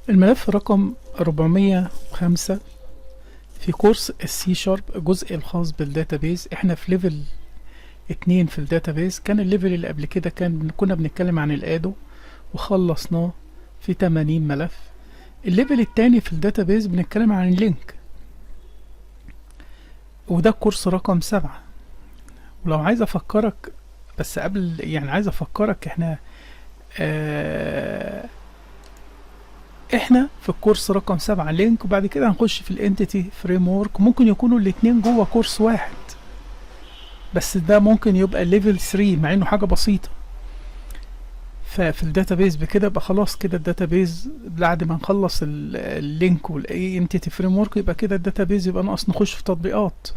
الملف رقم 405 في كورس السي شارب، الجزء الخاص بالداتابيز. احنا في ليفل 2 في الداتابيز. كان الليفل اللي قبل كده كنا بنتكلم عن الادو وخلصناه في 80 ملف. الليفل التاني في الداتابيز بنتكلم عن اللينك، وده الكورس رقم 7. ولو عايز افكرك، بس قبل عايز افكرك احنا في الكورس رقم 7 لينك، وبعد كده هنخش في الانتيتي فريم ورك. ممكن يكونوا الاتنين جوه كورس واحد، بس ده ممكن يبقى ليفل 3 مع انه حاجه بسيطه. ففي الداتابيز بكده يبقى خلاص كده الداتابيز بعد ما نخلص اللينك والانتيتي فريم ورك، يبقى كده الداتابيز يبقى ناقص نخش في تطبيقات،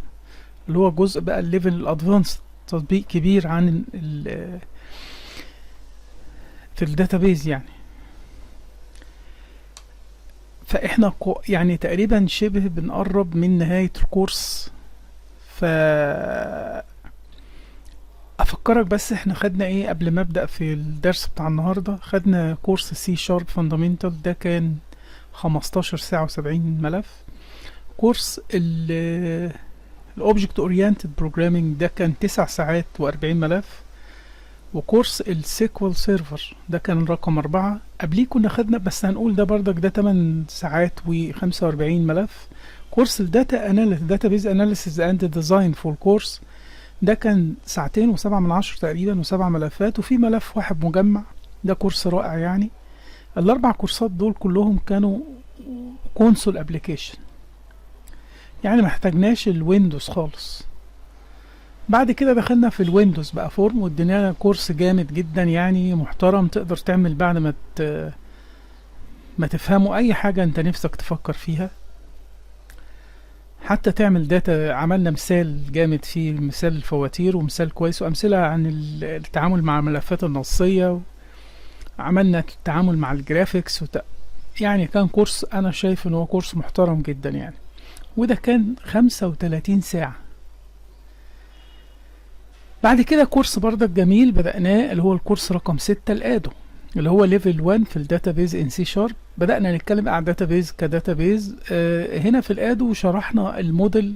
اللي هو جزء بقى الليفل الادفانس، تطبيق كبير عن في الداتابيز يعني. فاحنا تقريبا شبه بنقرب من نهاية الكورس. افكرك بس احنا خدنا ايه قبل ما ابدأ في الدرس بتاع النهاردة. خدنا كورس سي شارب فاندامنتال، ده كان 15 ساعة و70 ملف. كورس الاوبجكت اورينتد بروجرامينج ده كان 9 ساعات و40 ملف. وكورس السيكوال سيرفر ده كان رقم 4. قبليه كنا خدنا، بس هنقول ده بردك ده 8 ساعات و45 ملف. كورس داتابيز اناليسيز اند ديزاين فور كورس ده كان 2 ساعات و7 من 10 تقريبا و7 ملفات، وفي ملف واحد مجمع. ده كورس رائع يعني. الاربع كورسات دول كلهم كانوا كونسول ابليكيشن، يعني ما احتاجناش الويندوز خالص. بعد كده دخلنا في الويندوز بقى فورم، وادينا كورس جامد جدا يعني محترم، تقدر تعمل بعد ما تفهموا اي حاجة انت نفسك تفكر فيها، حتى تعمل داتا. عملنا مثال جامد فيه، مثال الفواتير ومثال كويس، وامثلة عن التعامل مع الملفات النصية، عملنا التعامل مع الجرافيكس يعني كان كورس انا شايف ان هو كورس محترم جدا يعني. وده كان 35 ساعة. بعد كده كورس بردك جميل بدأناه، اللي هو الكورس رقم 6 الادو، اللي هو ليفل 1 في الداتابيز ان سي شارب. بدأنا نتكلم عن داتابيز كداتابيز. هنا في الادو شرحنا الموديل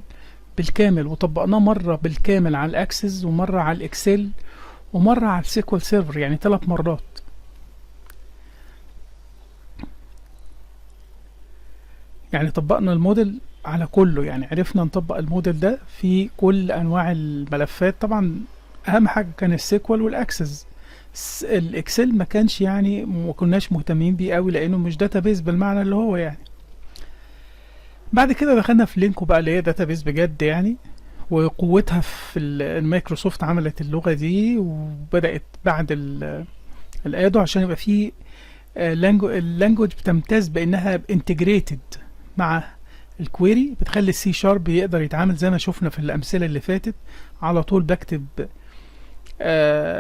بالكامل، وطبقناه مرة بالكامل على الاكسس، ومرة على الاكسل، ومرة على السيكوال سيرفر، يعني 3 مرات. يعني طبقنا الموديل على كله، يعني عرفنا نطبق الموديل ده في كل انواع الملفات. طبعا اهم حاجة كان السيكوال والاكسس. الاكسل ما كانش يعني ما كناش مهتمين بيه قوي، لانه مش داتابيز بالمعنى اللي هو يعني. بعد كده دخلنا في لينكو بقى، اللي هي داتابيز بجد يعني، وقوتها في المايكروسوفت عملت اللغة دي، وبدأت بعد الادو عشان يبقى فيه اللانجوج بتمتاز بانها انتجريتد مع الكويري، بتخلي السي شارب يقدر يتعامل زي ما شفنا في الامثله اللي فاتت. على طول بكتب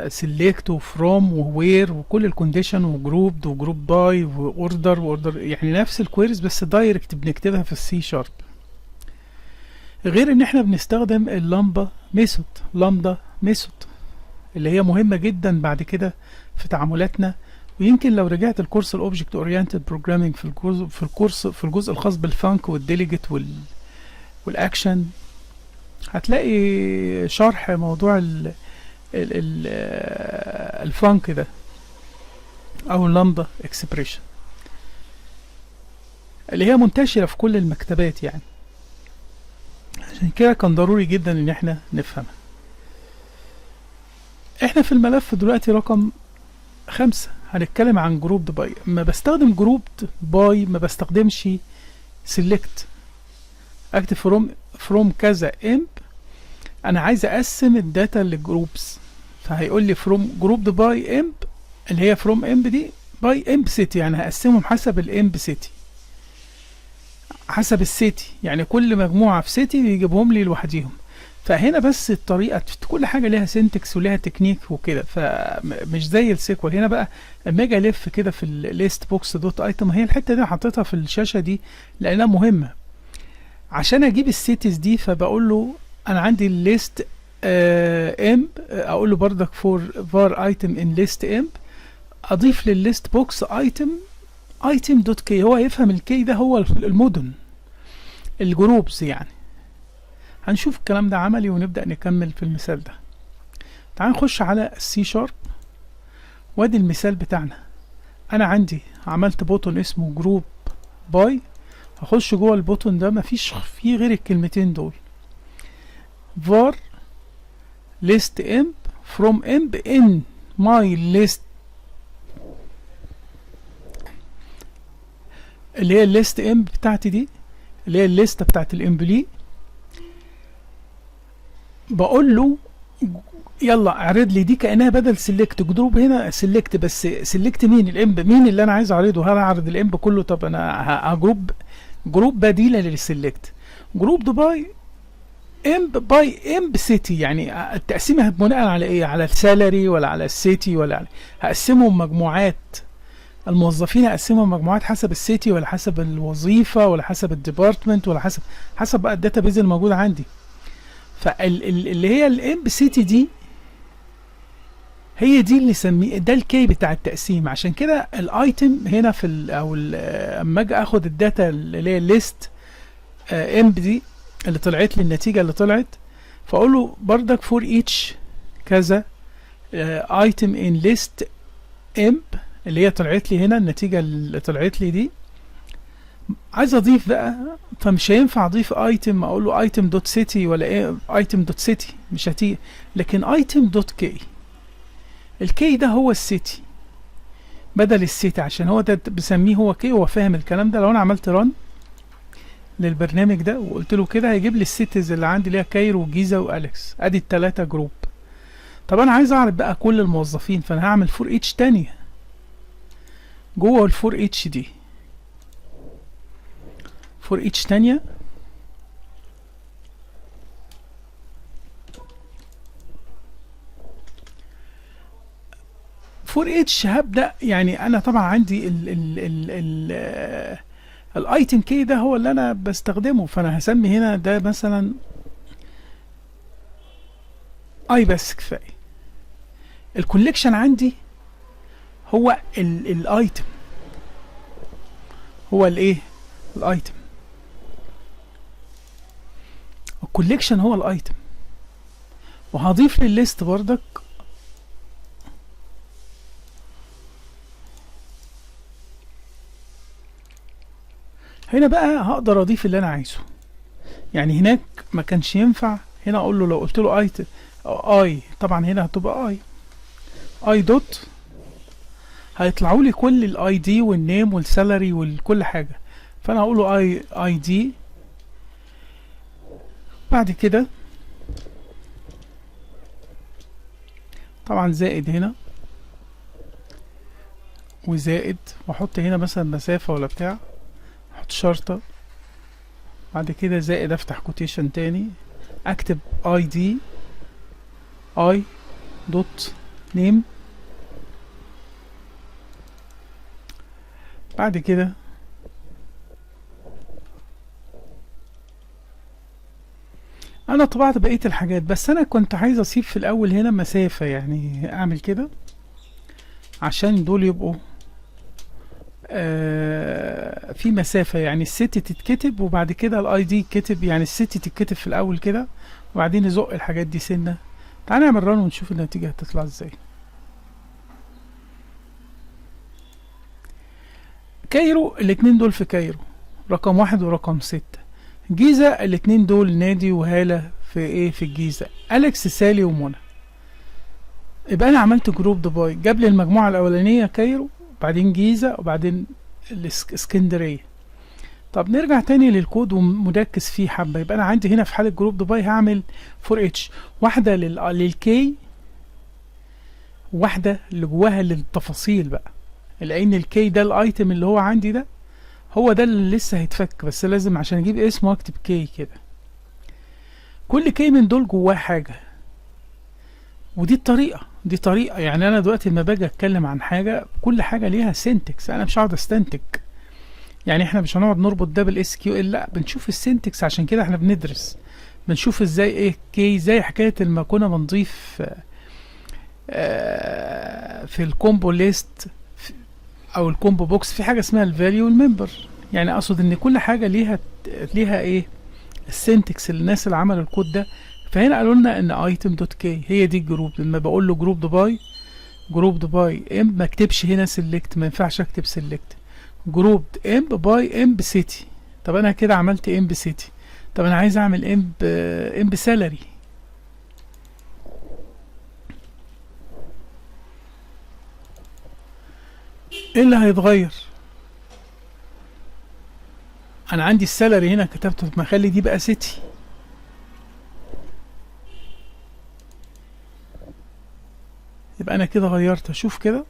سيلكت وفروم ووير وكل الكونديشن وجروبد وجروب باي واوردر، يعني نفس الكويريز بس دايركت بنكتبها في السي شارب. غير ان احنا بنستخدم اللامدا ميثود اللي هي مهمه جدا بعد كده في تعاملاتنا. ويمكن لو رجعت الكورس الاوبجكت اورينتد بروجرامينج في الجزء الخاص بالفانك والديليجيت والاكشن، هتلاقي شرح موضوع الفانك ده او اللامدا اكسبريشن، اللي هي منتشرة في كل المكتبات يعني. عشان كده كان ضروري جدا ان احنا نفهمها. احنا في الملف دلوقتي رقم 5 هنتكلم عن جروب باي. ما بستخدم جروب باي، ما بستخدمش سيلكت اكتب فروم كذا امب. انا عايز اقسم الداتا لجروبس، فهيقول لي فروم جروب باي امب، اللي هي فروم امب دي باي امب سيتي، يعني هقسمهم حسب الامب سيتي، حسب السيتي، يعني كل مجموعة في سيتي بيجيبهم لي لوحديهم. فهنا بس الطريقة، كل حاجة ليها سينتكس وليها تكنيك وكده، فمش زي السيكوال. هنا بقى اما اجي الف كده في الليست بوكس دوت ايتم، هي الحتة دي حطيتها في الشاشة دي لانها مهمة عشان اجيب السيتيز دي. فبقول له انا عندي الليست امب، اقول له بردك فور ايتم ان ليست امب، اضيف للليست بوكس ايتم ايتم دوت كي هو يفهم الكي ده هو المدن الجروبز يعني. هنشوف الكلام ده عملي ونبدأ نكمل في المثال ده. تعال نخش على السي شارب وادي المثال بتاعنا. انا عندي عملت بوتون اسمه جروب باي، هخش جوه البوتون ده مفيش فيه غير الكلمتين دول var list imp from imp in my list اللي هي الليست امب بتاعتي دي اللي هي الليسته بتاعت الامبلي. بقول له يلا اعرض لي دي كانها بدل سيلكت جروب، هنا سيلكت بس سيلكت مين الامب، مين اللي انا عايز اعرضه، هل اعرض الامب كله؟ طب انا جروب بديله للسيلكت. جروب باي امب سيتي، يعني التقسيمه بناء على ايه؟ على السالري ولا على السيتي ولا على هقسمهم مجموعات الموظفين، هقسمهم مجموعات حسب السيتي ولا حسب الوظيفه ولا حسب الديبارتمنت ولا حسب بقى الداتابيز الموجوده عندي. فاللي هي الامب سيتي دي هي دي اللي نسميه ده الكي بتاع التقسيم. عشان كده الايتم هنا في او اما اجي اخد الداتا اللي هي الليست امب دي اللي طلعت لي النتيجه اللي طلعت، فاقول له بردك فور ايتش كذا ايتم ان ليست امب اللي هي طلعت لي هنا النتيجه اللي طلعت لي دي. عايز اضيف بقى، فمش هينفع اضيف ايتم اقول له ايتم دوت سيتي ولا ايه ايتم دوت سيتي، مش هتيجي، لكن ايتم دوت كي. الكي ده هو السيتي بدل السيتي، عشان هو ده بسميه هو كي، هو فاهم الكلام ده. لو انا عملت ران للبرنامج ده وقلت له كده هيجيب لي السيتيز اللي عندي اللي هي كايرو وجيزه واليكس، ادي التلاته جروب. طب انا عايز اعرف بقى كل الموظفين، فانا هعمل فور اتش تانية جوه الفور اتش دي، فور اتش تانية فور اتش هبدأ. يعني انا طبعا عندي الايتم كي ده هو اللي انا بستخدمه، فانا هسمي هنا ده مثلا اي بس كفايه. الكوليكشن عندي هو الايتم، هو الايه الايتم، الكوليكشن هو الايتم. وهضيف للليست بردك هنا بقى هقدر اضيف اللي انا عايزه. يعني هناك ما كانش ينفع هنا اقول له، لو قلت له ايتم اي طبعا هنا هتبقى اي دوت، هيطلعوا لي كل الاي دي والنيم والسالري وكل حاجه. فانا هقول له اي دي، بعد كده طبعا زائد هنا وزائد، واحط هنا مثلا مسافه ولا بتاع، احط شرطه، بعد كده زائد، افتح كوتيشن تاني، اكتب اي دي اي دوت نيم، بعد كده انا طبعت بقية الحاجات. بس انا كنت عايز اسيب في الاول هنا مسافة، يعني اعمل كده عشان دول يبقوا في مسافة، يعني الست تتكتب وبعد كده الاي دي يتكتب، يعني الست تتكتب في الاول كده وبعدين نزق الحاجات دي سنة. تعال نعمل ران ونشوف النتيجة هتطلع ازاي. كايرو الاتنين دول في كايرو، رقم 1 ورقم 6. جيزة الاتنين دول نادي وهالة في ايه في الجيزة، أليكس سالي ومنى. يبقى انا عملت جروب دبي، جاب لي المجموعة الاولانية كايرو وبعدين جيزة وبعدين الاسكندرية. طب نرجع تاني للكود ومركز فيه حبة. يبقى انا عندي هنا في حالة جروب دبي هعمل فور اتش، واحدة للكي، واحدة اللي جواها للتفاصيل بقى، لان الكي ده الايتم اللي هو عندي ده هو ده اللي لسه هيتفك، بس لازم عشان اجيب اسمه اكتب كي كده. كل كي من دول جواه حاجة، ودي دي طريقة. يعني انا دلوقتي لما باجي اتكلم عن حاجة كل حاجة ليها سينتكس، انا مش هقعد استنتج. يعني احنا مش هنقعد نربط ده بالاس كيو ال، لا بنشوف السينتكس. عشان كده احنا بندرس، بنشوف ازاي ايه كي، زي حكاية لما كنا بنضيف في الكومبو ليست او الكومبو بوكس، في حاجه اسمها الفاليو والممبر. يعني اقصد ان كل حاجه ليها ايه السنتكس الناس اللي عملوا الكود ده. فهنا قالوا لنا ان ايتم دوت كي هي دي الجروب. لما بقول له جروب باي ام، ما اكتبش هنا سيلكت، ما ينفعش اكتب سيلكت. جروب ام باي ام سيتي. طب انا كده عملت ام سيتي. طب انا عايز اعمل ام سالري. ايه اللي هيتغير؟ انا عندي السالري هنا كتبته، ما اخلي دي بقى سيتي. يبقى انا كده غيرت. اشوف كده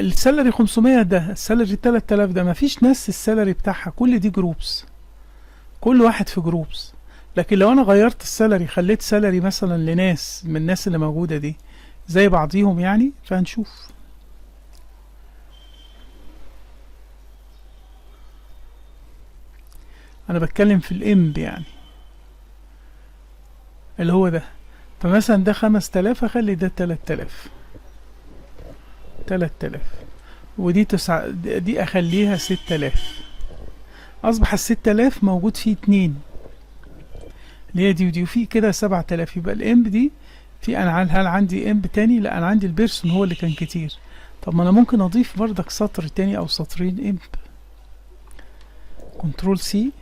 السالري 500 ده، السالري 3000 ده، مفيش ناس السالري بتاعها، كل دي جروبس، كل واحد في جروبس. لكن لو انا غيرت السالري، خليت سالري مثلا لناس من الناس اللي موجودة دي زي بعضيهم يعني، فهنشوف. انا بتكلم في الامب يعني اللي هو ده. فمثلا ده 5000، اخلي ده 3000. ودي دي اخليها 6000. اصبح ال6000 موجود فيه 2 اللي هي دي ودي، وفي كده 7000. يبقى الامب دي في انا هل عندي امب تاني؟ لا، انا عندي البيرسون هو اللي كان كتير. طب ما انا ممكن اضيف بردك سطر تاني او سطرين امب. كنترول سي،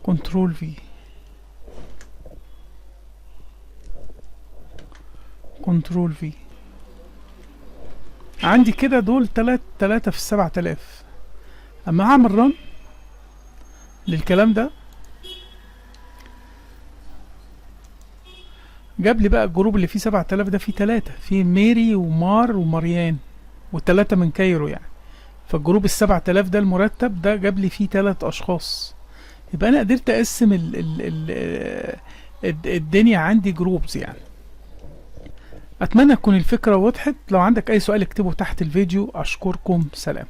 كنترول في، كنترول في. عندي كده دول تلاتة في 7000. اما هعمل رن للكلام ده، جاب لي بقى الجروب اللي فيه 7000 ده فيه 3، فيه ميري ومار ومريان، والتلاتة من كايرو يعني. فالجروب ال7000 ده المرتب ده جاب لي فيه 3 اشخاص. يبقى انا قدرت اقسم الدنيا عندي جروبز يعني. اتمنى تكون الفكرة وضحت. لو عندك اي سؤال اكتبه تحت الفيديو. اشكركم، سلام.